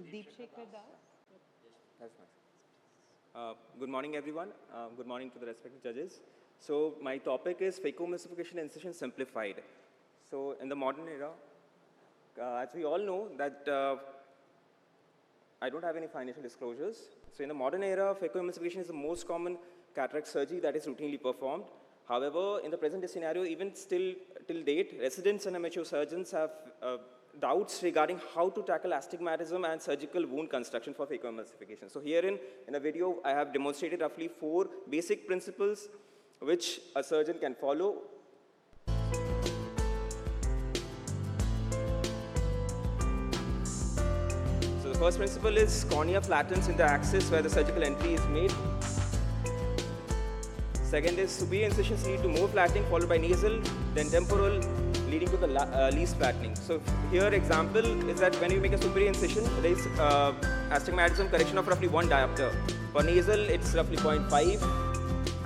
Deepsekhar Das. That's nice. Good morning, everyone. Good morning to the respected judges. So my topic is Phacoemulsification incision simplified. So in the modern era, as we all know that I don't have any financial disclosures. So in the modern era, phacoemulsification is the most common cataract surgery that is routinely performed. However, in the present scenario, even still till date, residents and amateur surgeons have doubts regarding how to tackle astigmatism and surgical wound construction for phacoemulsification. So herein, in a video, I have demonstrated roughly 4 basic principles which a surgeon can follow. So the first principle is cornea flattens in the axis where the surgical entry is made. Second is superior incisions lead to more flattening, followed by nasal, then temporal, leading to the least flattening. So here example is that when you make a superior incision, there is astigmatism correction of roughly 1 diopter. For nasal, it's roughly 0.5,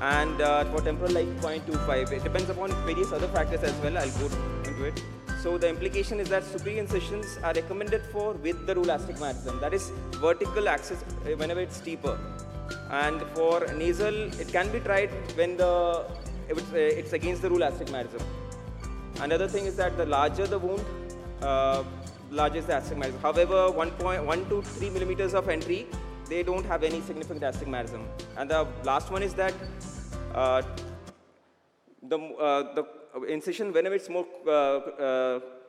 and for temporal, like 0.25. It depends upon various other factors as well. I'll go into it. So the implication is that superior incisions are recommended for with the rule astigmatism. That is vertical axis whenever it's steeper. And for nasal, it can be tried when it's against the rule astigmatism. Another thing is that the larger the wound, larger is the astigmatism. However, 1 to 3 millimeters of entry, they don't have any significant astigmatism. And the last one is that the incision, whenever it's more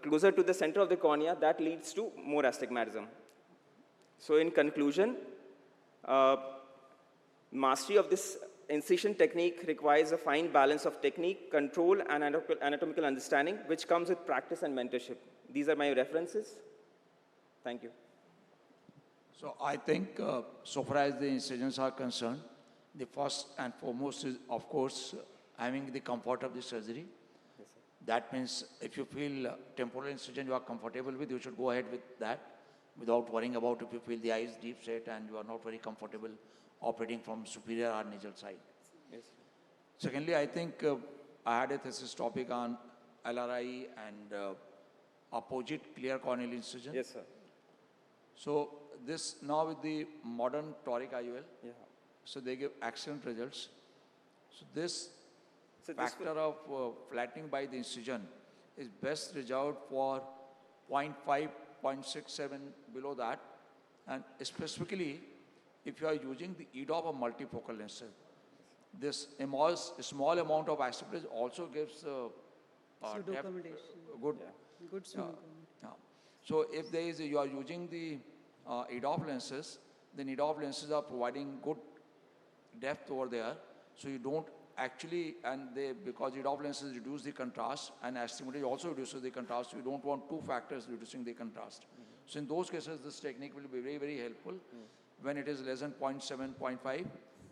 closer to the center of the cornea, that leads to more astigmatism. So in conclusion, mastery of this incision technique requires a fine balance of technique, control, and anatomical understanding, which comes with practice and mentorship. These are my references. Thank you. So I think, so far as the incisions are concerned, the first and foremost is, of course, having the comfort of the surgery. Yes, sir. That means if you feel temporal incision you are comfortable with, you should go ahead with that without worrying about if you feel the eye is deep set and you are not very comfortable operating from superior or nasal side. Yes. Secondly, I think I had a thesis topic on LRI and opposite clear corneal incision. Yes, sir. So this now with the modern toric IOL, Yeah. so they give excellent results. So this factor of flattening by the incision is best reserved for 0.5, 0.67 below that, and specifically if you are using the EDOP or multifocal lenses. This small amount of astigmatism also gives good. Yeah. Good pseudo Yeah. So if there is you are using the EDOP lenses, then EDOP lenses are providing good depth over there. So you don't actually, and because EDOP lenses reduce the contrast and astigmatism also reduces the contrast, you don't want 2 factors reducing the contrast. So in those cases, this technique will be very, very helpful when it is less than 0.7, 0.5,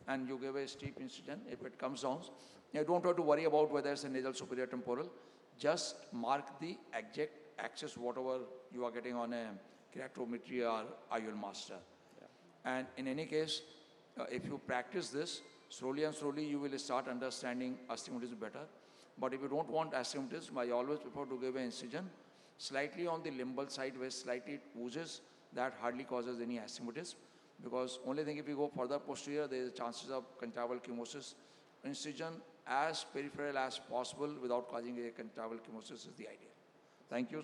and you give a steep incision. If it comes down, you don't have to worry about whether it's a nasal superior temporal. Just mark the exact axis, whatever you are getting on a keratometry or IOL master. Yeah. And in any case, if you practice this, slowly and slowly you will start understanding astigmatism better. But if you don't want astigmatism, I always prefer to give an incision slightly on the limbal side where slightly it oozes. That hardly causes any astigmatism. Because only thing, if you go further posterior, there is chances of conjunctival chemosis. Incision as peripheral as possible without causing a conjunctival chemosis is the idea. Thank you.